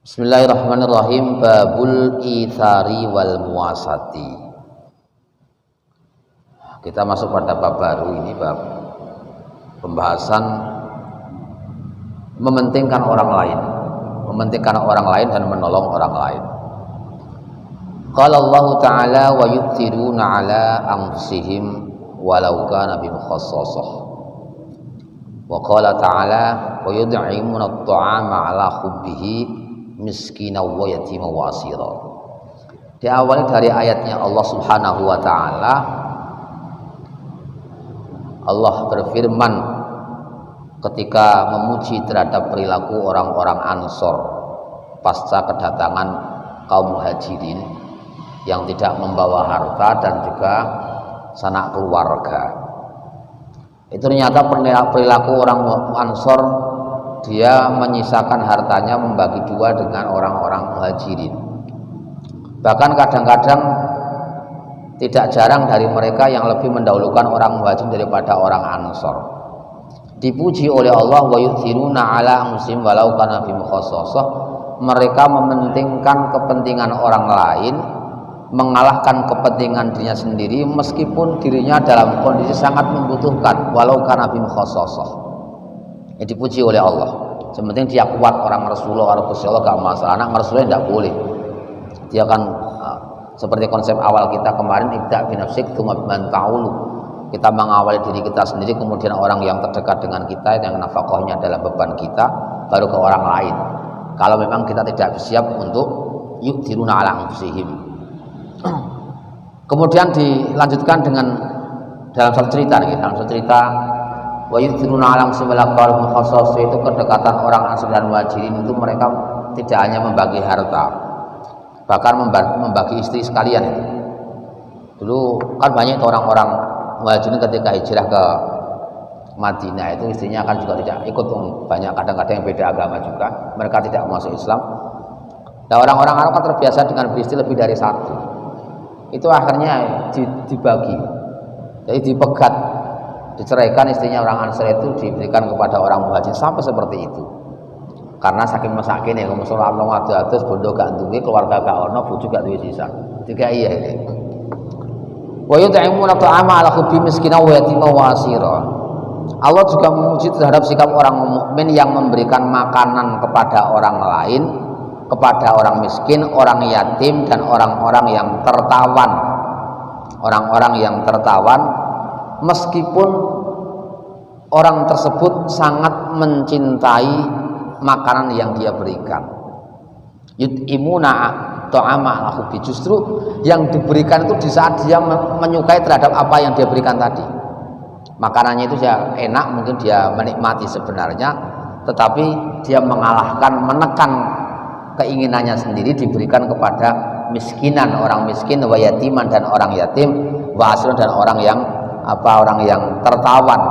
Bismillahirrahmanirrahim. Babul itsari wal muasati. Kita masuk pada bab baru ini, bab pembahasan mementingkan orang lain dan menolong orang lain. Qala Allah Ta'ala wa yu'thiruna 'ala anfusihim walau kana bihim khassasah. Wa qala Ta'ala wa yud'imuna at-ta'ama 'ala hubbihi miskina wa yatima wa asira. Diawali dari ayatnya Allah Subhanahu wa taala. Allah berfirman ketika memuji terhadap perilaku orang-orang Ansor pasca kedatangan kaum Muhajirin yang tidak membawa harta dan juga sanak keluarga. Itu ternyata perilaku orang Ansor, dia menyisakan hartanya membagi dua dengan orang-orang Muhajirin. Bahkan kadang-kadang tidak jarang dari mereka yang lebih mendahulukan orang Muhajirin daripada orang Ansor. Dipuji oleh Allah, wa yu'thiruna 'ala anfusihim walau kana bihim khassasah. Mereka mementingkan kepentingan orang lain, mengalahkan kepentingan dirinya sendiri meskipun dirinya dalam kondisi sangat membutuhkan, walau kana bihim khassasah. Yang dipuji oleh Allah. Sementing dia kuat, orang Rasulullah, orang Rasulullah gak masalah. Anak Rasulullah tidak boleh. Dia akan seperti konsep awal kita kemarin, ibda' binafsik tsumma biman ta'ulu. Kita mengawali diri kita sendiri, kemudian orang yang terdekat dengan kita, yang nafkahnya dalam beban kita, baru ke orang lain. Kalau memang kita tidak siap untuk yu'thiruna 'ala anfusihim. Kemudian dilanjutkan dengan dalam satu cerita wa yu'thiruna 'ala anfusihim walau khassasah, itu kedekatan orang Ansor dan Muhajirin itu mereka tidak hanya membagi harta, bahkan membagi istri sekalian. Dulu kan banyak orang-orang Muhajirin ketika hijrah ke Madinah itu istrinya kan juga tidak ikut, banyak kadang-kadang yang beda agama juga, mereka tidak masuk Islam. Nah, orang-orang Arab kan terbiasa dengan beristri lebih dari satu. Itu akhirnya dibagi, jadi dipegat, diceraikan istrinya orang Ansor itu diberikan kepada orang Muhajirin, sampai seperti itu. Karena saking masakin ya, kalau misalnya Allah ngatus bondo gak duwe, keluarga gak ono, bojo gak duwe sisa. Tiga iya ini. Wa yut'imuna ta'ama 'ala hubbi miskina wa yatima wa asira. Allah juga memuji terhadap sikap orang mukmin yang memberikan makanan kepada orang lain, kepada orang miskin, orang yatim, dan orang-orang yang tertawan. Orang-orang yang tertawan, meskipun orang tersebut sangat mencintai makanan yang dia berikan. Yut'imuna ta'ama 'ala hubbi, justru yang diberikan itu di saat dia menyukai terhadap apa yang dia berikan tadi. Makanannya itu ya enak, mungkin dia menikmati sebenarnya, tetapi dia menekan keinginannya sendiri, diberikan kepada miskinan, orang miskin, wa yatiman, dan orang yatim, wa asron, dan orang yang tertawan,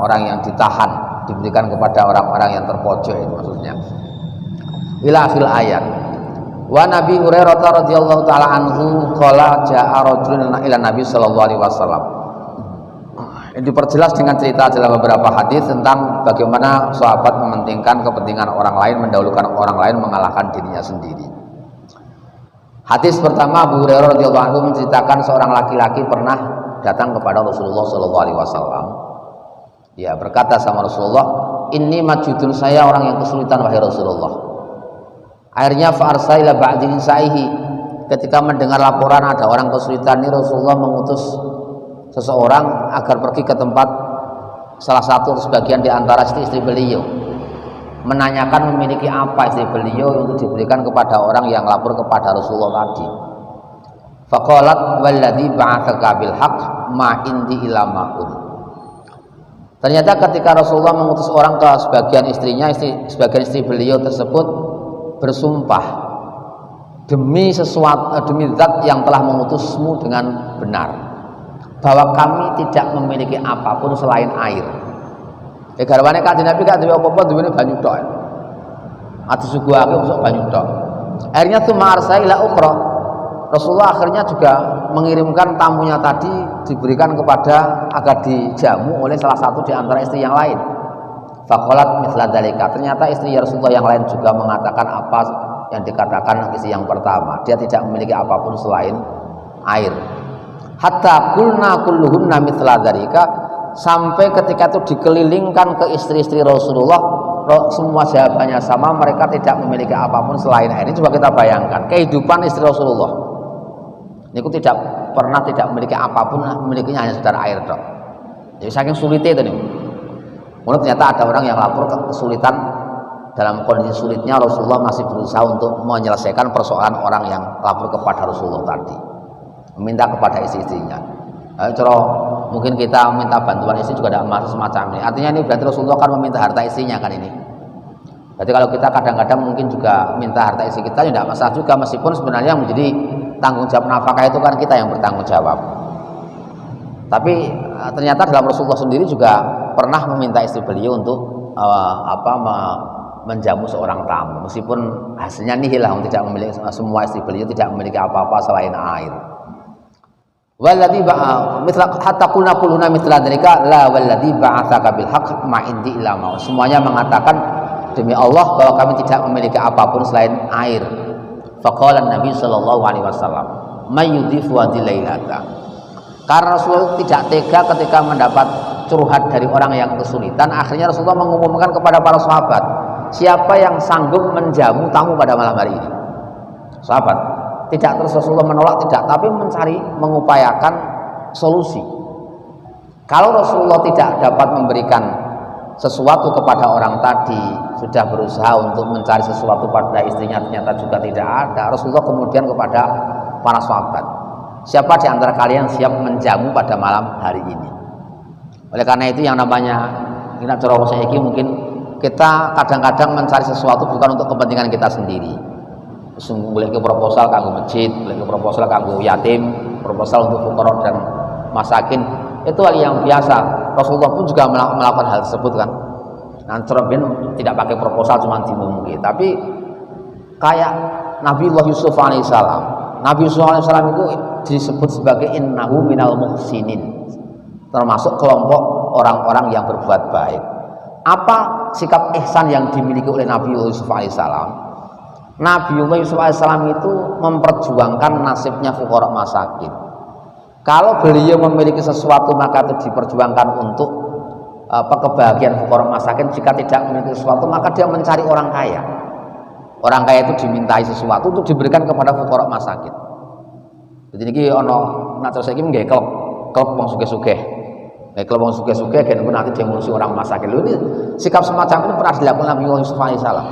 orang yang ditahan, diberikan kepada orang-orang yang terpojok, itu maksudnya. Ila akhir ayat. Wa Nabi Hurairah radhiyallahu taala anhu qala jaa rajulun ila Nabi sallallahu alaihi wasallam. Ini diperjelas dengan cerita dalam beberapa hadis tentang bagaimana sahabat mementingkan kepentingan orang lain, mendahulukan orang lain, mengalahkan dirinya sendiri. Hadis pertama, Abu Hurairah radhiyallahu anhu menceritakan seorang laki-laki pernah datang kepada Rasulullah sallallahu alaihi wasallam. Dia berkata sama Rasulullah, "Inni majudun, saya orang yang kesulitan wahai Rasulullah." Akhirnya fa'arsa ila ba'di nisaihi. Ketika mendengar laporan ada orang kesulitan ini, Rasulullah mengutus seseorang agar pergi ke tempat salah satu sebagian di antara istri-istri beliau, menanyakan memiliki apa istri beliau untuk diberikan kepada orang yang lapor kepada Rasulullah tadi. Faqalat walladzi ba'atsaka bil haqq ma indi illa ma'un. Ternyata ketika Rasulullah mengutus orang ke sebagian sebagian istri beliau tersebut bersumpah, demi zat yang telah mengutusmu dengan benar, bahwa kami tidak memiliki apapun selain air. Garwane Kanjeng Nabi gak duwe apa-apa, duwene banyu tok. Ati suguhake usuk banyu tok. Akhirnya tsumma arsaila ukhra. Rasulullah akhirnya juga mengirimkan tamunya tadi, diberikan kepada agar dijamu oleh salah satu di antara istri yang lain. Faqalat mithla dzalika. Ternyata istri Rasulullah yang lain juga mengatakan apa yang dikatakan isi yang pertama, dia tidak memiliki apapun selain air. Hatta kulna kulluhunna mithla dzalika, sampai ketika itu dikelilingkan ke istri-istri Rasulullah, semua jawabannya sama, mereka tidak memiliki apapun selain air. Ini coba kita bayangkan kehidupan istri Rasulullah. Niku tidak pernah tidak memiliki apapun, memilikinya hanya sekedar air dok. Jadi saking sulitnya itu nih. Mulai ternyata ada orang yang lapor kesulitan, dalam kondisi sulitnya Rasulullah masih berusaha untuk menyelesaikan persoalan orang yang lapor kepada Rasulullah tadi, meminta kepada istri-istrinya. Kalau mungkin kita minta bantuan istri juga ada masalah semacam ini. Artinya ini berarti Rasulullah kan meminta harta istrinya kan ini. Berarti kalau kita kadang-kadang mungkin juga minta harta istri kita, tidak masalah juga, meskipun sebenarnya yang menjadi tanggung jawab nafkah itu kan kita yang bertanggung jawab. Tapi ternyata dalam Rasulullah sendiri juga pernah meminta istri beliau untuk menjamu seorang tamu, meskipun hasilnya nihil lah, tidak memiliki, semua istri beliau tidak memiliki apa-apa selain air. Walladzi hatta qulna kulluna mithla dzalika la walladzi ba'atsaka bil haqq ma indi illa ma. Semuanya mengatakan demi Allah bahwa kami tidak memiliki apapun selain air. Faqala Nabi sallallahu alaihi wasallam may yudhifu lailata. Karena Rasulullah tidak tega ketika mendapat curhat dari orang yang kesulitan, akhirnya Rasulullah mengumumkan kepada para sahabat, siapa yang sanggup menjamu tamu pada malam hari ini? Sahabat, tidak terus Rasulullah menolak, tidak, tapi mengupayakan solusi. Kalau Rasulullah tidak dapat memberikan sesuatu kepada orang tadi, sudah berusaha untuk mencari sesuatu pada istrinya, ternyata juga tidak ada, Rasulullah kemudian kepada para sahabat, siapa di antara kalian siap menjamu pada malam hari ini? Oleh karena itu yang namanya kita cara saiki mungkin kita kadang-kadang mencari sesuatu bukan untuk kepentingan kita sendiri. Boleh ke proposal kanggo masjid, boleh ke proposal kanggo yatim, proposal untuk fuqara dan masakin, itu hal yang biasa. Rasulullah pun juga melakukan hal tersebut kan. Nah, Cerobin tidak pakai proposal, cuma dimungki. Tapi kayak Nabiullah Yusuf alaihissalam. Nabi Yusuf alaihissalam itu disebut sebagai innahu minal muhsinin, termasuk kelompok orang-orang yang berbuat baik. Apa sikap ihsan yang dimiliki oleh Nabi Yusuf alaihissalam? Nabi Yusuf alaihissalam itu memperjuangkan nasibnya fuqara masakin. Kalau beliau memiliki sesuatu maka itu diperjuangkan untuk kebahagiaan fuqara masakin. Jika tidak memiliki sesuatu maka dia mencari orang kaya. Orang kaya itu dimintai sesuatu untuk diberikan kepada fuqara masakin. Jadi ini ono nak terus iki nggih klub wong sugih-sugih. Nek klub wong sugih-sugih kan nanti dia ngurusi orang masakin. Lho, ini sikap semacam ini pernah dilakukan Nabi Yusuf alaihissalam.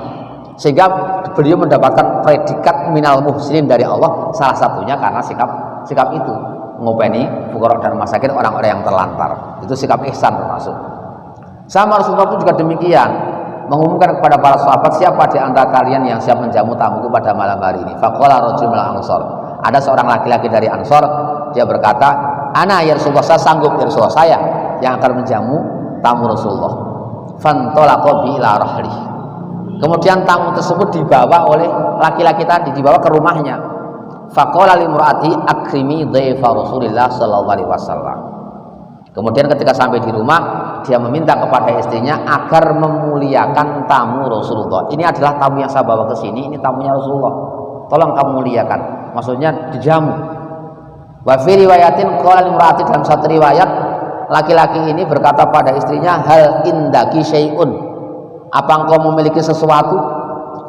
Sehingga beliau mendapatkan predikat minal muhsinin dari Allah, salah satunya karena sikap itu ngopeni fuqara dan masakin, orang-orang yang terlantar. Itu sikap ihsan termasuk. Sama Rasulullah pun juga demikian, mengumumkan kepada para sahabat, siapa di antara kalian yang siap menjamu tamuku pada malam hari ini? Faqala rajulun minal ansor. Ada seorang laki-laki dari Ansor, dia berkata, ana ya Rasulullah, saya sanggup ya Rasulullah, saya yang akan menjamu tamu Rasulullah. Fantalaqa bi ila rahli. Kemudian tamu tersebut dibawa oleh laki-laki tadi, dibawa ke rumahnya. Faqala limraati akrimi dhaifa Rasulillah sallallahu alaihi wasallam. Kemudian ketika sampai di rumah, dia meminta kepada istrinya agar memuliakan tamu Rasulullah. Ini adalah tamu yang saya bawa ke sini, ini tamunya Rasulullah. Tolong kamu muliakan. Maksudnya dijamu. Wa fi riwayatin qala limraati, dalam satu riwayat laki-laki ini berkata pada istrinya, hal indaki syai'un, apa engkau memiliki sesuatu?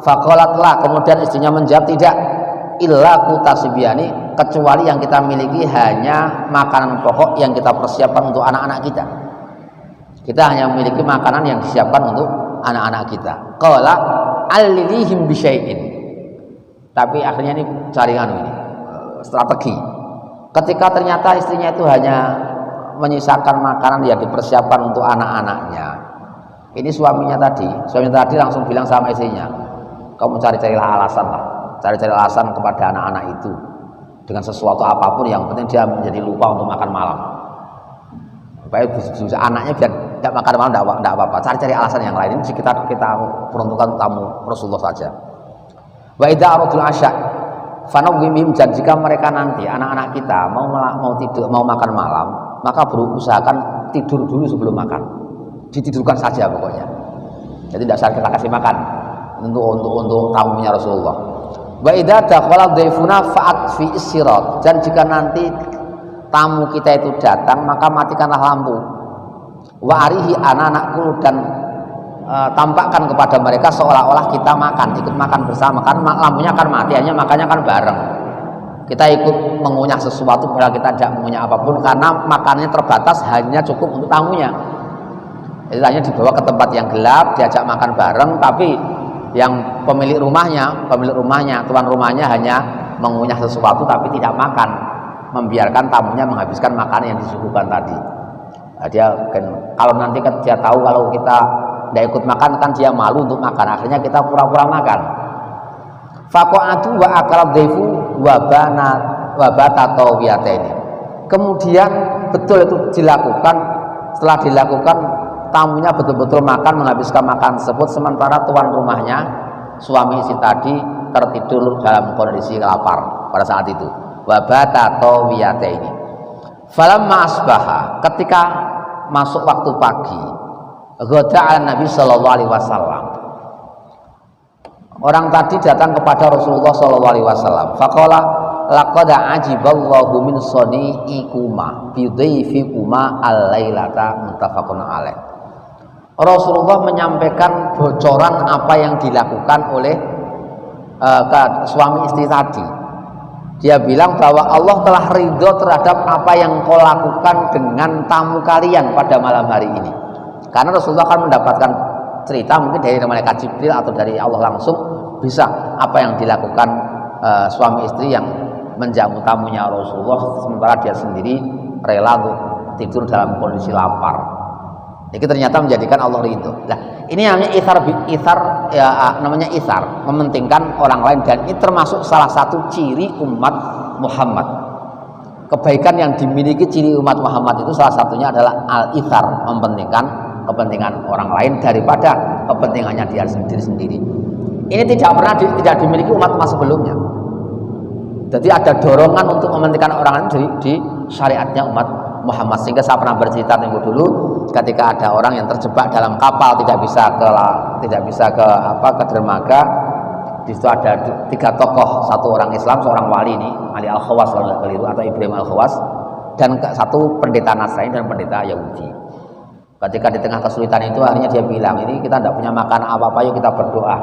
Faqalat la, kemudian istrinya menjawab, tidak, illa kutasibiani, kecuali yang kita miliki hanya makanan pokok yang kita persiapkan untuk anak-anak kita. Kita hanya memiliki makanan yang disiapkan untuk anak-anak kita. Qala allilihim bisyai'in. Tapi akhirnya ini jaringan ini strategi. Ketika ternyata istrinya itu hanya menyisakan makanan yang dipersiapkan untuk anak-anaknya, ini suaminya tadi langsung bilang sama istrinya, kamu cari-carilah alasan lah, cari-cari alasan kepada anak-anak itu dengan sesuatu apapun, yang penting dia menjadi lupa untuk makan malam. Baik, anaknya biar tidak makan malam tidak apa-apa, cari-cari alasan yang lain. Ini kita peruntukkan tamu Rasulullah saja. Wa idza aradul asya fanawwimhum, dan jika mereka nanti anak-anak kita mau tidur, mau makan malam, maka berusahakan tidur dulu sebelum makan. Ditidurkan saja pokoknya. Jadi tidak usah kita kasih makan untuk tamunya Rasulullah. Wa idza dakhala dhaifuna fa'at fi isirat, dan jika nanti tamu kita itu datang maka matikanlah lampu. Wa arihi ananakku, dan tampakkan kepada mereka seolah-olah kita makan, ikut makan bersama, kan lampunya akan mati, hanya makannya kan bareng. Kita ikut mengunyah sesuatu padahal kita tidak mengunyah apapun, karena makannya terbatas, hanya cukup untuk tamunya. Jadi hanya dibawa ke tempat yang gelap, diajak makan bareng, tapi yang pemilik rumahnya, tuan rumahnya hanya mengunyah sesuatu tapi tidak makan, membiarkan tamunya menghabiskan makanan yang disuguhkan tadi. Nah, dia kan, kalau nanti dia tahu kalau kita tidak ikut makan, kan dia malu untuk makan, akhirnya kita pura-pura makan. Faqa'atu wa akal dhaifu wa bata tawiyataini. Kemudian betul itu dilakukan. Setelah dilakukan, tamunya betul-betul makan, menghabiskan makan tersebut, sementara tuan rumahnya, suami istri tadi, tertidur dalam kondisi lapar pada saat itu. Wabata tawiyataini. Falamma asbaha, ketika masuk waktu pagi, ghada ala Nabi sallallahu alaihi wasallam. Orang tadi datang kepada Rasulullah sallallahu alaihi wasallam. Faqala laqad ajiballahu min sani'ikuma bi dhaifikuma al-lailata, muttafaqun alaih. Rasulullah menyampaikan bocoran apa yang dilakukan oleh suami istri tadi. Dia bilang bahwa Allah telah ridho terhadap apa yang kau lakukan dengan tamu kalian pada malam hari ini. Karena Rasulullah akan mendapatkan cerita mungkin dari malaikat Jibril atau dari Allah langsung, bisa apa yang dilakukan suami istri yang menjamu tamunya Rasulullah, sementara dia sendiri rela untuk tidur dalam kondisi lapar. Jadi ternyata menjadikan Allah ridho. Nah, ini namanya ithar ya, namanya ithar, mementingkan orang lain, dan ini termasuk salah satu ciri umat Muhammad. Kebaikan yang dimiliki ciri umat Muhammad itu salah satunya adalah al-ithar, mementingkan kepentingan orang lain daripada kepentingannya dia sendiri. Ini tidak pernah tidak dimiliki umat sebelumnya. Jadi ada dorongan untuk mementingkan orang lain di syariatnya umat Muhammad. Sehingga saya pernah bercerita tempo dulu, ketika ada orang yang terjebak dalam kapal, tidak bisa ke dermaga. Di situ ada 3 tokoh, satu orang Islam, seorang wali ini, Ali Al-Khawas kalau nggak keliru, atau Ibrahim Al-Khawas, dan satu pendeta Nasrani dan pendeta Yahudi. Ketika di tengah kesulitan itu, akhirnya dia bilang, ini kita tidak punya makan apa-apa, yuk kita berdoa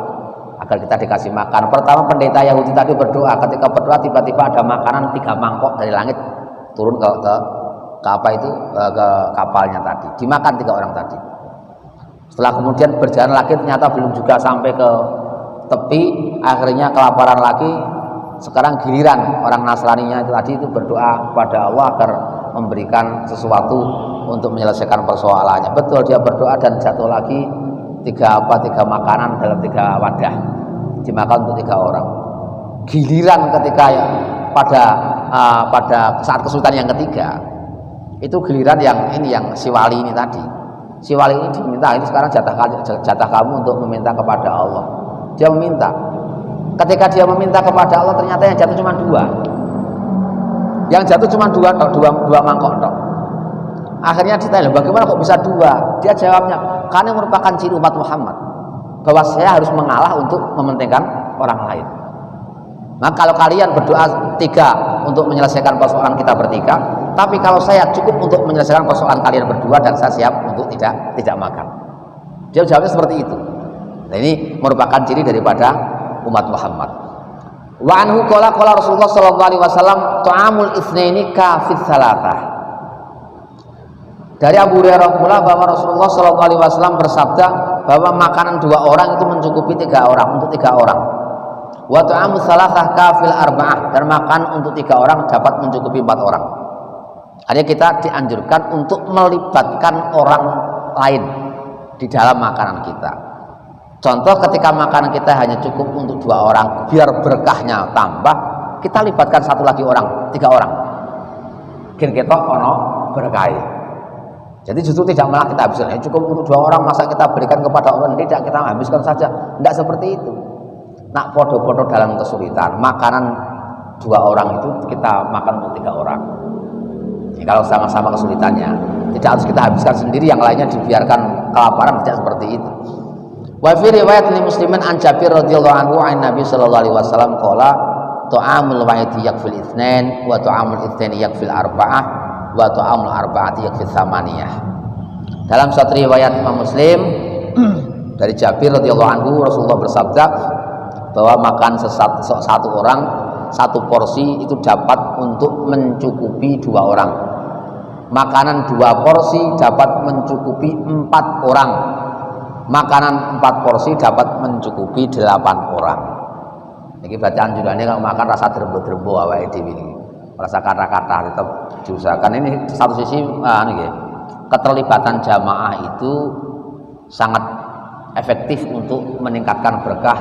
agar kita dikasih makan. Pertama pendeta Yahudi tadi berdoa, ketika berdoa tiba-tiba ada makanan 3 mangkok dari langit turun ke kapalnya tadi, dimakan 3 orang tadi. Setelah kemudian berjalan lagi, ternyata belum juga sampai ke tepi, akhirnya kelaparan lagi. Sekarang giliran orang Nasraninya itu tadi itu berdoa kepada Allah agar memberikan sesuatu untuk menyelesaikan persoalannya. Betul, dia berdoa dan jatuh lagi 3 makanan dalam 3 wadah, dimakan untuk 3 orang. Giliran ketika pada saat kesulitan yang ketiga, itu giliran yang si wali ini tadi. Si wali ini diminta, ini sekarang jatah kamu untuk meminta kepada Allah. Dia meminta. Ketika dia meminta kepada Allah, ternyata yang jatuh cuma 2. Yang jatuh cuma 2 mangkok tok. Akhirnya ditanya, bagaimana kok bisa 2? Dia jawabnya, karena merupakan ciri umat Muhammad, bahwa saya harus mengalah untuk mementingkan orang lain. Nah, kalau kalian berdoa 3 untuk menyelesaikan persoalan kita bertiga, tapi kalau saya cukup untuk menyelesaikan persoalan kalian berdua, dan saya siap untuk tidak makan. Dia jawabnya seperti itu. Nah, ini merupakan ciri daripada umat Muhammad. Wa anhu qala Rasulullah sallallahu alaihi wasallam ta'amul itsnaini kafis salatah. Dari Abu Hurairah pula bahwa Rasulullah sallallahu alaihi wasallam bersabda bahwa makanan 2 orang itu mencukupi 3 orang, untuk 3 orang. Wa ta'amus salasah kafil arba'ah, dan makan untuk 3 orang dapat mencukupi 4 orang. Artinya kita dianjurkan untuk melibatkan orang lain di dalam makanan kita. Contoh, ketika makanan kita hanya cukup untuk 2 orang, biar berkahnya tambah, kita libatkan 1 lagi orang, 3 orang. Gen ketok ono berkah. Jadi justru tidak malah kita habiskan, cukup untuk 2 orang, masa kita berikan kepada orang, tidak, kita habiskan saja. Tidak seperti itu. Nak podo-podo dalam kesulitan, makanan 2 orang itu kita makan untuk 3 orang. Jadi kalau sama-sama kesulitannya, tidak harus kita habiskan sendiri, yang lainnya dibiarkan kelaparan, tidak seperti itu. Wa fi riwayat li Muslimin an Jabir radhiyallahu anhu an Nabi sallallahu alaihi wasallam qala ta'amul wahidi yakfil itsnain wa ta'amul itsnaini yakfil arba'ah wa ta'amul arba'ati yakfil tsamaniyah. Dalam satu riwayat Imam Muslim dari Jabir radhiyallahu anhu, Rasulullah bersabda bahwa makan satu orang satu porsi itu dapat untuk mencukupi 2 orang. Makanan 2 porsi dapat mencukupi 4 orang. Makanan 4 porsi dapat mencukupi 8 orang. Ini berarti anjurannya kalau makan rasa derbo-derbo awake dhewe ini. Rasa kata-kata tetap diusahakan. Ini satu sisi keterlibatan jamaah itu sangat efektif untuk meningkatkan berkah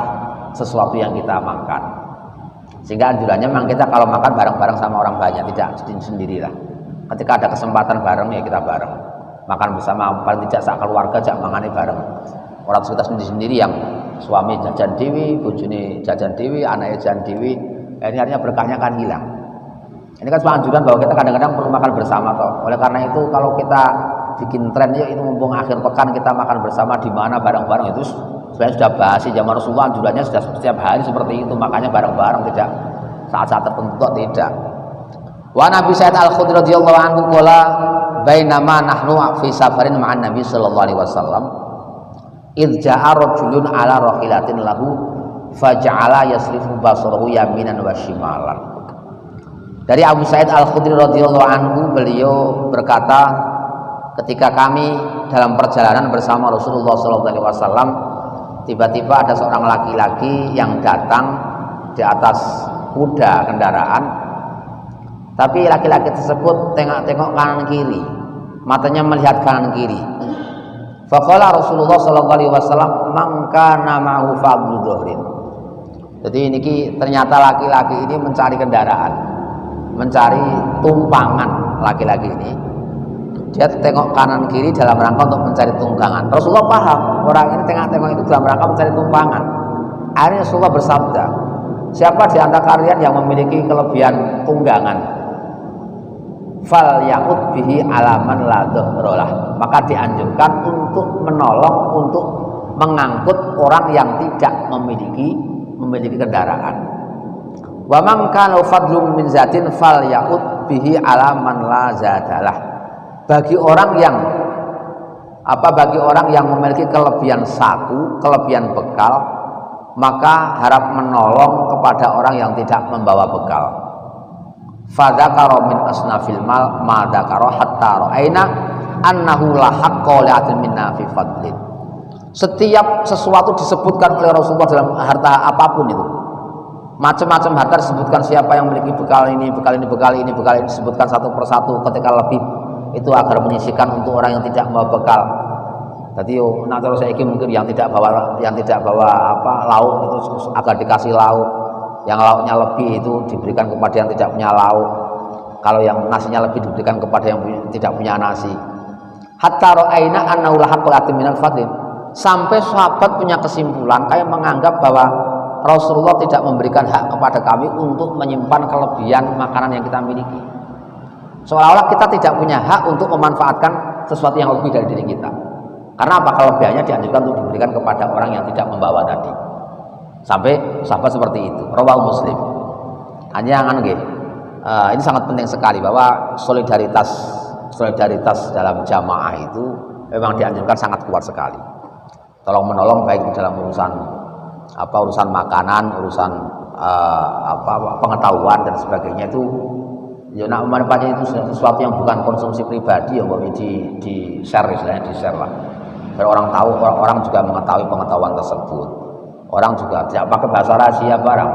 sesuatu yang kita makan. Sehingga anjurannya memang kita kalau makan bareng-bareng sama orang banyak, tidak sendirilah. Ketika ada kesempatan bareng ya kita bareng. Makan bersama, paling tidak sak keluarga jak mangane bareng. Orang kita sendiri-sendiri yang suami jajan dewi, bojone jajan dewi, anaknya jajan dewi, ini artinya berkahnya kan hilang. Ini kan sebuah anjuran bahwa kita kadang-kadang perlu makan bersama toh. Oleh karena itu kalau kita bikin tren ya itu mumpung akhir pekan kita makan bersama di mana bareng-bareng, itu sebenarnya sudah basi. Zaman Rasulullah anjurannya sudah setiap hari seperti itu, makanya bareng-bareng, tidak saat-saat tertentu, tidak. Wa Nabi Sa'id Al-Khudri radhiyallahu anhu qala bainama nahnu fi safarin ma'an Nabi sallallahu alaihi wasallam idh ja'a rajulun ala rahilatin lahu faja'ala yasrifu basarahu yaminan wa shimalan. Dari Abu Sa'id Al-Khudri radhiyallahu anhu, beliau berkata, ketika kami dalam perjalanan bersama Rasulullah sallallahu alaihi wasallam, tiba-tiba ada seorang laki-laki yang datang di atas kuda kendaraan, tapi laki-laki tersebut tengok-tengok kanan kiri, matanya melihat kanan kiri. Faqala Rasulullah sallallahu alaihi wasallam man kana ma'hu fa'dhu dhuhrin. Jadi ini ternyata laki-laki ini mencari kendaraan, mencari tumpangan. Laki-laki ini dia tengok kanan kiri dalam rangka untuk mencari tunggangan. Rasulullah paham orang ini tengok-tengok itu dalam rangka mencari tumpangan. Akhirnya Rasulullah bersabda, siapa di antara kalian yang memiliki kelebihan tunggangan, fal ya'ud bihi alaman la dhuhralah, maka dianjurkan untuk menolong, untuk mengangkut orang yang tidak memiliki kendaraan. Wa man kana fadlun min zatin fal ya'ud bihi alaman la zadalah. Bagi orang yang memiliki kelebihan saku, kelebihan bekal, maka harap menolong kepada orang yang tidak membawa bekal. Fadzakara min asnafil mal ma dzakara hatta ra'aina annahu la haqqa li'atin minna fi fadlin. Setiap sesuatu disebutkan oleh Rasulullah dalam harta apapun itu. Macam-macam harta disebutkan, siapa yang memiliki bekal ini, bekal ini, bekal ini, bekal ini, disebutkan satu persatu. Ketika lebih itu agar menyisihkan untuk orang yang tidak membawa bekal. Jadi nak terus saya mungkin yang tidak bawa lauk itu agar dikasih lauk. Yang lauknya lebih itu diberikan kepada yang tidak punya lauk. Kalau yang nasinya lebih diberikan kepada yang tidak punya nasi. Hatta ra'aina annahu la haqqul minal fadlin. Sampai sahabat punya kesimpulan, kayak menganggap bahwa Rasulullah tidak memberikan hak kepada kami untuk menyimpan kelebihan makanan yang kita miliki. Seolah-olah kita tidak punya hak untuk memanfaatkan sesuatu yang lebih dari diri kita. Karena apa? Kelebihannya dianjurkan untuk diberikan kepada orang yang tidak membawa tadi. Sampai sahabat seperti itu. Rawahu Muslim. Hanya ini sangat penting sekali bahwa solidaritas dalam jamaah itu memang dianjurkan sangat kuat sekali. Tolong menolong baik dalam urusan makanan, urusan pengetahuan dan sebagainya, itu ya nak manfaatnya itu sesuatu yang bukan konsumsi pribadi, ya boleh di share, istilahnya di share lah. Biar orang tahu, orang juga mengetahui pengetahuan tersebut. Orang juga tidak pakai bahasa rahasia barang.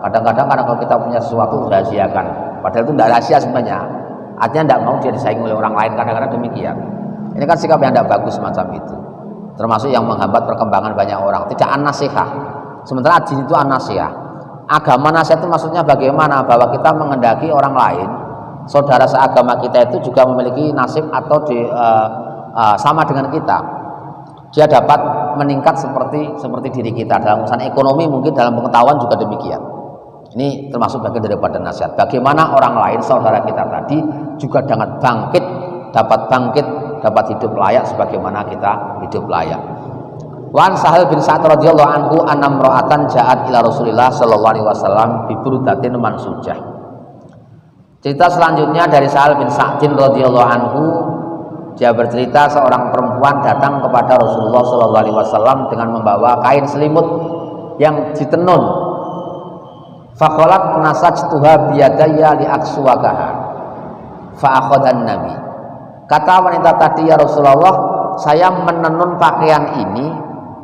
Kadang-kadang karena kalau kita punya sesuatu rahasiakan, padahal itu tidak rahasia sebenarnya. Artinya tidak mau dia disaingi oleh orang lain, kadang-kadang demikian. Ini kan sikap yang tidak bagus semacam itu. Termasuk yang menghambat perkembangan banyak orang. Tidak an-nasihah. Sementara jin itu an-nasihah. Agama nasihat itu maksudnya bagaimana? Bahwa kita menghendaki orang lain, saudara seagama kita itu juga memiliki nasib atau sama dengan kita. Dia dapat meningkat seperti diri kita dalam urusan ekonomi, mungkin dalam pengetahuan juga demikian. Ini termasuk bagian daripada nasihat. Bagaimana orang lain, saudara kita tadi juga dapat bangkit, dapat hidup layak sebagaimana kita hidup layak. Wan Sahal bin Sa'ad radhiyallahu anhu anna imra'atan ja'at ila Rasulillah sallallahu alaihi wasallam bi burdatin mansujah. Cerita selanjutnya dari Sahal bin Sa'ad radhiyallahu anhu, dia bercerita seorang perempuan datang kepada Rasulullah sallallahu alaihi wasallam dengan membawa kain selimut yang ditenun. Faqalat nasajtuha biyadayya li akswakaha fa akhadhan nabi. Kata wanita tadi, ya Rasulullah, saya menenun pakaian ini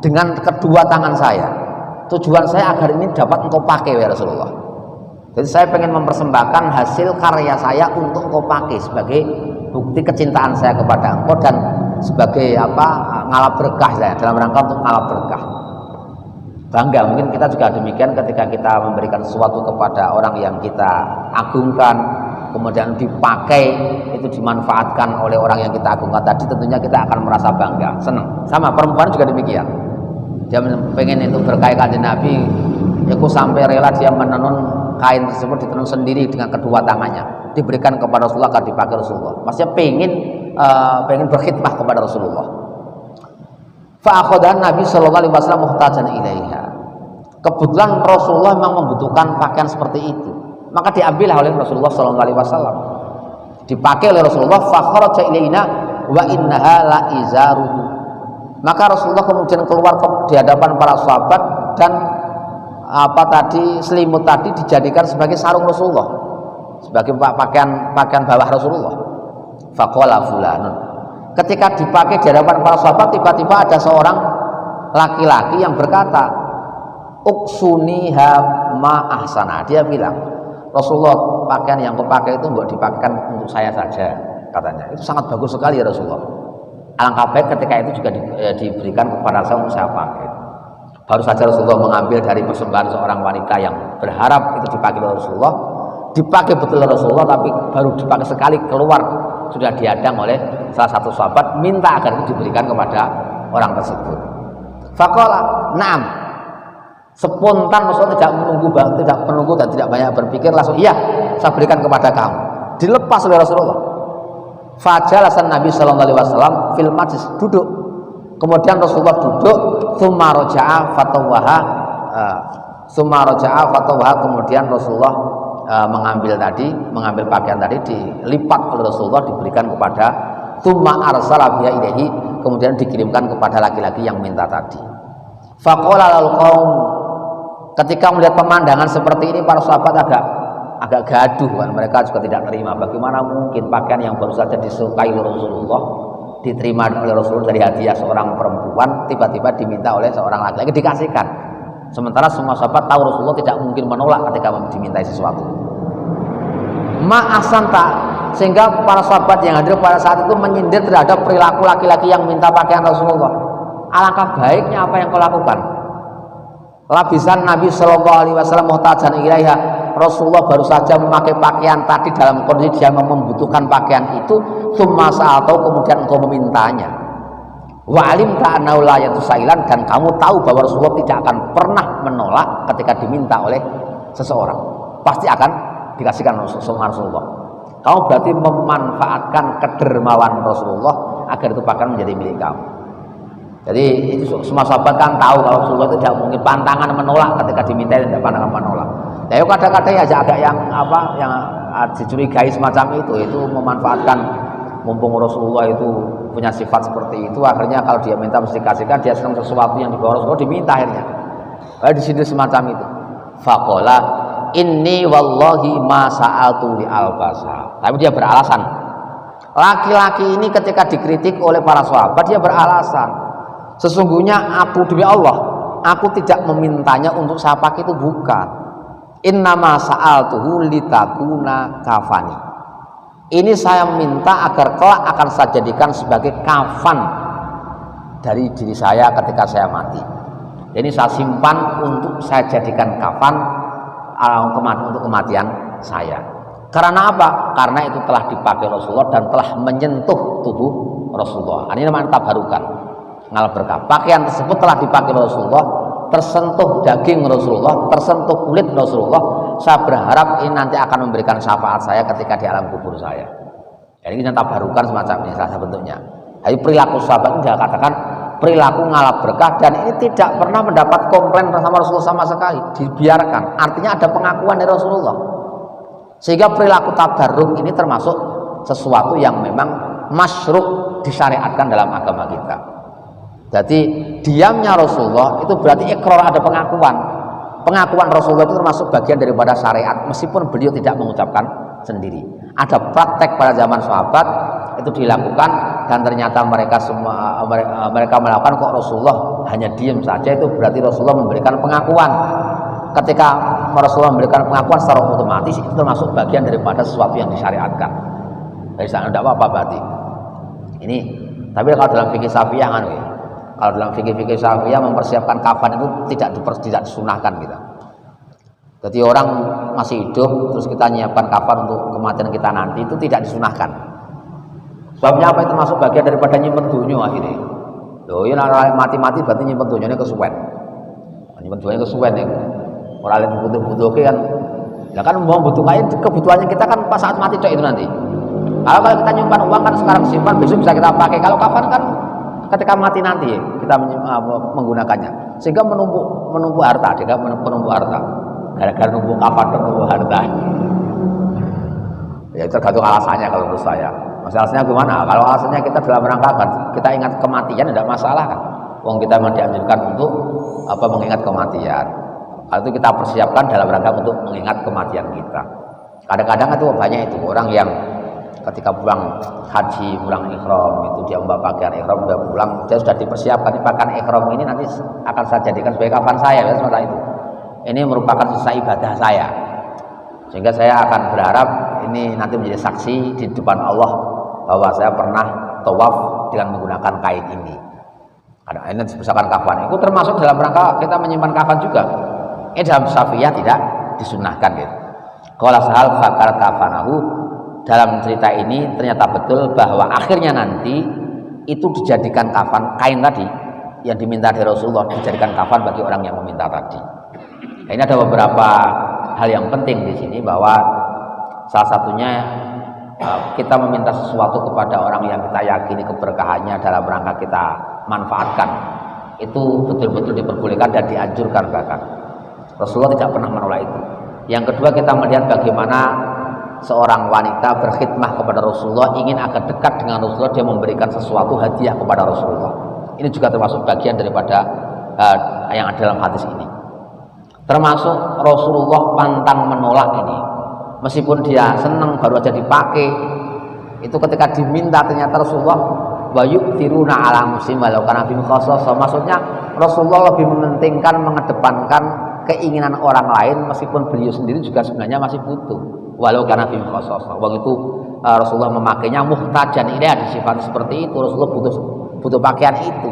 dengan kedua tangan saya. Tujuan saya agar ini dapat engkau pakai, ya Rasulullah. Jadi saya ingin mempersembahkan hasil karya saya untuk engkau pakai sebagai bukti kecintaan saya kepada engkau dan sebagai ngalap berkah saya, dalam rangka untuk ngalap berkah. Bangga, mungkin kita juga demikian ketika kita memberikan sesuatu kepada orang yang kita agungkan, kemudian dipakai, itu dimanfaatkan oleh orang yang kita agungkan tadi, tentunya kita akan merasa bangga, senang. Sama perempuan juga demikian. Dia pengen itu berkait kanjeng Nabi, ya kok sampai rela dia menenun kain tersebut, ditenun sendiri dengan kedua tangannya, diberikan kepada Rasulullah agar dipakai Rasulullah. Maksudnya pengen berkhidmah kepada Rasulullah. Fa akhadhan Nabi sallallahu alaihi wasallam muhtajan ilaiha. Kebetulan Rasulullah memang membutuhkan pakaian seperti itu, maka diambillah oleh Rasulullah sallallahu alaihi wasallam, dipakai oleh Rasulullah. Fa kharaja ilaina wa innaha la izaruhu. Maka Rasulullah kemudian keluar di hadapan para sahabat dan selimut tadi dijadikan sebagai sarung Rasulullah, sebagai pakaian bawah Rasulullah. Faqala fulanun. Ketika dipakai di hadapan para sahabat, tiba-tiba ada seorang laki-laki yang berkata, uksuniha ma ahsana. Dia bilang, Rasulullah, pakaian yang kau pakai itu enggak dipakaikan untuk saya saja, katanya. Itu sangat bagus sekali ya Rasulullah. Alangkah baik ketika itu juga diberikan kepada saya untuk saya pakai. Baru saja Rasulullah mengambil dari persembahan seorang wanita yang berharap itu dipakai oleh Rasulullah, dipakai betul oleh Rasulullah, tapi baru dipakai sekali keluar sudah dihadang oleh salah satu sahabat, minta agar itu diberikan kepada orang tersebut. Faqala na'am. Spontan Rasulullah tidak menunggu dan tidak banyak berpikir, langsung iya, saya berikan kepada kamu. Dilepas oleh Rasulullah. Fajalasan Nabi sallallahu alaihi wasallam fil majlis, duduk. Kemudian Rasulullah duduk, tsumma raja'a fatawaha, kemudian Rasulullah mengambil pakaian tadi, dilipat oleh Rasulullah, diberikan kepada, tsumma arsala biha ilaihi, kemudian dikirimkan kepada laki-laki yang minta tadi. Faqala lal qaum, ketika melihat pemandangan seperti ini, para sahabat agak gaduh kan, mereka juga tidak terima. Bagaimana mungkin pakaian yang baru saja disukai oleh Rasulullah, diterima oleh Rasulullah dari hadiah seorang perempuan, tiba-tiba diminta oleh seorang laki-laki, dikasihkan. Sementara semua sahabat tahu Rasulullah tidak mungkin menolak ketika dimintai sesuatu. Ma'asanta, sehingga para sahabat yang hadir pada saat itu menyindir terhadap perilaku laki-laki yang minta pakaian Rasulullah. Alangkah baiknya apa yang kau lakukan. Labisan Nabi sallallahu alaihi wasallam muhtajan ilaiha. Rasulullah baru saja memakai pakaian tadi dalam kondisi dia membutuhkan pakaian itu, tsumma sa'atau, kemudian engkau memintanya. Wa alimta annahu la yatusailan, dan kamu tahu bahwa Rasulullah tidak akan pernah menolak ketika diminta oleh seseorang, pasti akan dikasihkan Rasulullah. Kamu berarti memanfaatkan kedermawan Rasulullah agar itu pakaian menjadi milik kamu. Jadi itu semua sahabat kan tahu kalau Rasulullah itu tidak mungkin pantangan menolak ketika diminta, tidak pantangan menolak. Ya kadang-kadang ya agak yang dicurigai semacam itu memanfaatkan mumpung Rasulullah itu punya sifat seperti itu, akhirnya kalau dia minta mesti dikasihkan, dia senang sesuatu yang dibawa Rasulullah diminta akhirnya. Di sini semacam itu. Faqala inni wallahi ma sa'altu li albasa. Tapi dia beralasan. Laki-laki ini ketika dikritik oleh para sahabat, dia beralasan. Sesungguhnya aku demi Allah, aku tidak memintanya untuk saya pakai, itu bukan. Innama sa'altuhu litakuna kafani. Ini saya minta agar kelak akan saya jadikan sebagai kafan dari diri saya ketika saya mati. Ini saya simpan untuk saya jadikan kafan untuk kematian saya. Karena apa? Karena itu telah dipakai Rasulullah dan telah menyentuh tubuh Rasulullah. Ini namanya tabarukan, ngalap berkah. Pakaian tersebut telah dipakai Rasulullah, tersentuh daging Rasulullah, tersentuh kulit Rasulullah. Saya berharap ini nanti akan memberikan syafaat saya ketika di alam kubur saya. Jadi ini tabarukan semacam ini salah satu bentuknya. Jadi perilaku sahabat ini dia katakan perilaku ngalap berkah, dan ini tidak pernah mendapat komplain sama Rasulullah sama sekali, dibiarkan. Artinya ada pengakuan dari Rasulullah, sehingga perilaku tabarruk ini termasuk sesuatu yang memang masyru', disyariatkan dalam agama kita. Jadi diamnya Rasulullah itu berarti ikrar, ada pengakuan Rasulullah itu termasuk bagian daripada syariat, meskipun beliau tidak mengucapkan sendiri. Ada praktek pada zaman sahabat itu dilakukan, dan ternyata mereka melakukan, kok Rasulullah hanya diam saja. Itu berarti Rasulullah memberikan pengakuan. Ketika Rasulullah memberikan pengakuan secara otomatis, itu termasuk bagian daripada sesuatu yang disyariatkan. Dari sana tidak apa-apa berarti ini. Tapi kalau dalam fikih Syafi'iyah kan, kalau dalam fikih Syafi'iyah mempersiapkan kafan itu tidak disunahkan kita. Jadi orang masih hidup terus kita nyiapkan kafan untuk kematian kita nanti, itu tidak disunahkan. Sebabnya apa? Itu masuk bagian daripada nyimpen dunia akhirnya. Loh, ini mati-mati berarti nyimpen dunia kesuwen. Nyimpen dunia kesuwen ya. Orang lain butuh-butuh kan. Ya kan mau butuh kain, kebutuhannya kita kan pas saat mati itu nanti. Kalau kita nyimpan uang kan sekarang simpan, besok bisa kita pakai. Kalau kafan kan ketika mati nanti kita menggunakannya. Sehingga menumpuk harta, juga menumpuk harta. Gara-gara numpuk kafan dan numpuk harta. Ya tergantung alasannya kalau menurut saya. Masalahnya gimana? Kalau alasannya kita dalam rangka kan kita ingat kematian, tidak masalah kan. Uang kita memang diambilkan untuk mengingat kematian. Kalau itu kita persiapkan dalam rangka untuk mengingat kematian kita. Kadang-kadang itu banyak itu orang yang ketika pulang haji, pulang ihram, itu dia membawa pakaian ihram, udah pulang, dia sudah dipersiapkan pakaian ihram ini nanti akan saya jadikan sebagai kafan saya, ya, seperti itu. Ini merupakan sisa ibadah saya. Sehingga saya akan berharap ini nanti menjadi saksi di depan Allah bahwa saya pernah tawaf dengan menggunakan kain ini. Ini misalkan kafan, itu termasuk dalam rangka kita menyimpan kafan juga. Ini dalam Syafi'iyah tidak disunahkan gitu. Qala sahal fakarat kafanahu, dalam cerita ini ternyata betul bahwa akhirnya nanti itu dijadikan kafan, kain tadi yang diminta dari Rasulullah dijadikan kafan bagi orang yang meminta tadi. Nah, ini ada beberapa hal yang penting di sini, bahwa salah satunya kita meminta sesuatu kepada orang yang kita yakini keberkahannya dalam rangka kita manfaatkan, itu betul-betul diperbolehkan dan dianjurkan. Bahkan Rasulullah tidak pernah menolak itu. Yang kedua, kita melihat bagaimana seorang wanita berkhidmah kepada Rasulullah, ingin agar dekat dengan Rasulullah, dia memberikan sesuatu hadiah kepada Rasulullah. Ini juga termasuk bagian daripada yang ada dalam hadis ini. Termasuk Rasulullah pantang menolak ini, meskipun dia senang baru aja dipakai. Itu ketika diminta ternyata Rasulullah wa yu'thiruna ala muslim walau kana bihim khassah. Maksudnya Rasulullah lebih mementingkan, mengedepankan keinginan orang lain meskipun beliau sendiri juga sebenarnya masih butuh. Walau karena bihim khassah. Waktu itu Rasulullah memakainya muhtajan, ini ada sifat seperti itu. Rasulullah butuh pakaian itu,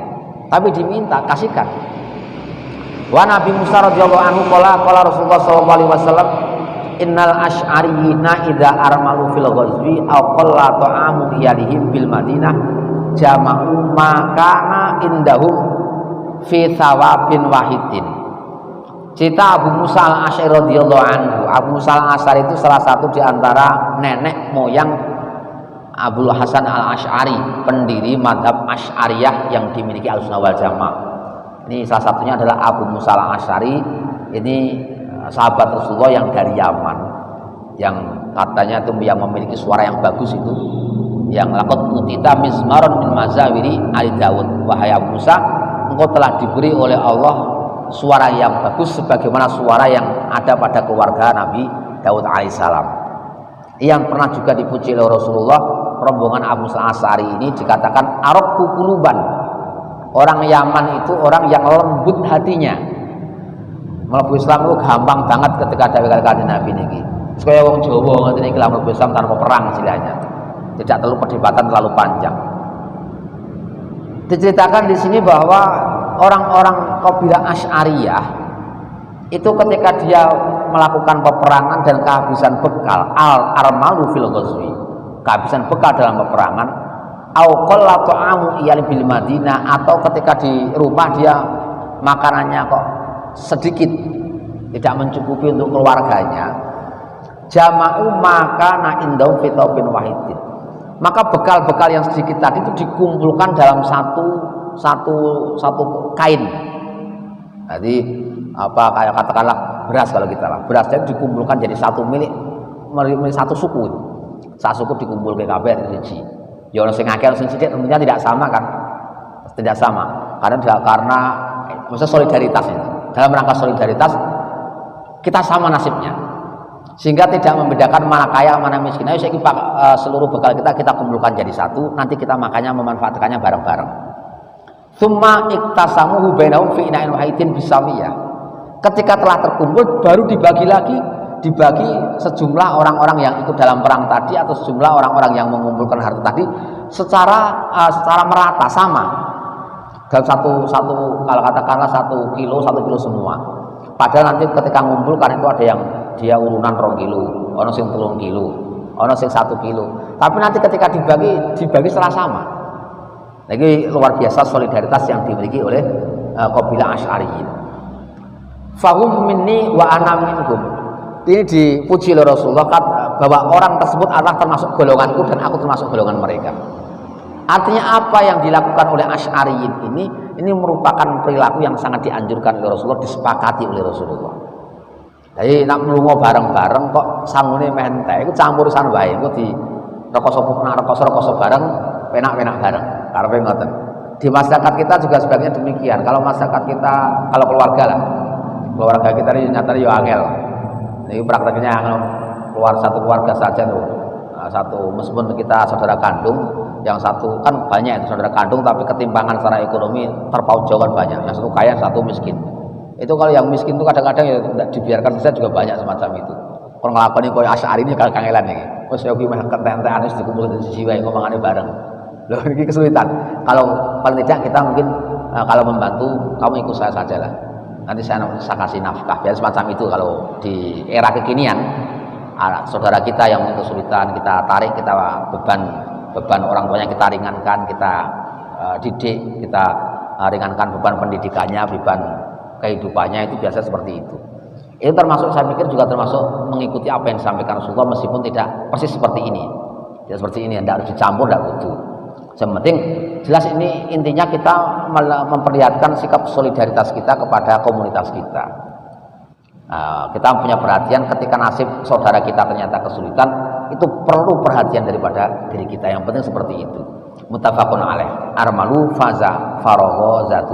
tapi diminta, kasihkan. Wa Nabi Musa radhiyallahu anhu qala Rasulullah sallallahu alaihi wasallam, innal asy'ariyina idza armalu fil ghazwi aw qalla ta'amu iyalihim bil madinah jama'u ma kana indahum fi thawabin wahidin. Cerita Abu Musa al-Asy'ari radhiyallahu anhu. Abu Musa al-Asy'ari itu salah satu di antara nenek moyang Abul Hasan al-Asy'ari, pendiri mazhab Asy'ariyah yang dimiliki Ahlussunnah wal Jamaah. Ini salah satunya adalah Abu Musa al-Asy'ari. Ini sahabat Rasulullah yang dari Yaman, yang katanya itu yang memiliki suara yang bagus itu, yang laqad utita mizmaron min mazawiri ali Daud. Wahai Abu Musa, engkau telah diberi oleh Allah suara yang bagus sebagaimana suara yang ada pada keluarga Nabi Daud alaihissalam. Yang pernah juga dipuji oleh Rasulullah, rombongan Abu Musa al-Asy'ari ini dikatakan araqu quluban. Orang Yaman itu orang yang lembut hatinya. Mlebu Islam itu gampang banget ketika ada kali Nabi niki. Supaya wong Jawa ngoten iki mlebu Islam tanpa perang istilahnya. Tidak terlalu perdebatan terlalu panjang. Diceritakan di sini bahwa orang-orang kabilah Asy'ariyah itu ketika dia melakukan peperangan dan kehabisan bekal, al-armalu fil ghazwi, kehabisan bekal dalam peperangan, au qalla ta'amu iyal bil Madinah, atau ketika di rumah dia makanannya kok sedikit, tidak mencukupi untuk keluarganya, jama'u makana indahum fi thawbin wahidin, maka bekal-bekal yang sedikit tadi itu dikumpulkan dalam satu satu kain. Jadi apa kayak katakanlah beras, kalau kita lah beras jadi dikumpulkan jadi satu milik satu suku. Satu suku dikumpul ke kabeh siji. Ya ono sing akeh ono sing sithik, tentunya tidak sama kan? Tidak sama. Karena maksud solidaritas itu. Dalam rangka solidaritas kita sama nasibnya. Sehingga tidak membedakan mana kaya mana miskin. Ayo saya seluruh bekal kita kumpulkan jadi satu, nanti kita makanya memanfaatkannya bareng-bareng. Tsumma iktasamuhu bainahum fi ina'in wahidin bisawiyah. Ketika telah terkumpul baru dibagi sejumlah orang-orang yang ikut dalam perang tadi atau sejumlah orang-orang yang mengumpulkan harta tadi secara merata sama. Dalam satu kalau katakanlah 1 kilo semua. Padahal nanti ketika ngumpulkan itu ada yang dia urunan 2 kilo, ono sing 3 kilo, ono sing 1 kilo. Tapi nanti ketika dibagi secara sama. Lagi luar biasa solidaritas yang dimiliki oleh kabilah Asy'ariyin. Fahum minni wa ana minhum. Ini dipuji oleh Rasulullah bahwa orang tersebut adalah termasuk golonganku dan aku termasuk golongan mereka. Artinya apa yang dilakukan oleh Asy'ariyin ini merupakan perilaku yang sangat dianjurkan oleh Rasulullah, disepakati oleh Rasulullah. Jadi nak mlunga bareng-bareng kok sangune mentek iku campurisan wae, engko di rekoso bareng, penak-penak bareng. Karepe ngoten. Di masyarakat kita juga sebagian demikian. Kalau masyarakat kita, kalau keluarga kita ini nyata yo angel. Ini prakteknya keluar satu keluarga saja tuh. Satu meskipun kita saudara kandung, yang satu kan banyak itu saudara kandung tapi ketimpangan secara ekonomi terpaut jauh banyak. Yang satu kaya, satu miskin. Itu kalau yang miskin itu kadang-kadang ya tidak dibiarkan saja juga banyak semacam itu. Kalau ngelakoni koyo Asy'ari ini kangelan iki. Wis yo ki meh kentek-entekan wis dikumpul di siji wae ngomongane bareng. Loh ini kesulitan. Kalau paling tidak kita mungkin kalau membantu kamu ikut saya saja lah. Nanti saya kasih nafkah. Biar semacam itu kalau di era kekinian saudara kita yang kesulitan kita tarik, kita beban orang tuanya kita ringankan, kita didik, kita ringankan beban pendidikannya, beban kehidupannya, itu biasa seperti itu. Itu termasuk, saya pikir juga termasuk mengikuti apa yang disampaikan Rasulullah meskipun tidak persis seperti ini. Tidak seperti ini, tidak harus dicampur, tidak butuh. Yang penting jelas ini intinya kita memperlihatkan sikap solidaritas kita kepada komunitas kita. Kita punya perhatian ketika nasib saudara kita ternyata kesulitan, itu perlu perhatian daripada diri kita. Yang penting seperti itu. Muttafaqun alaih. Armalu faza faragha zatu.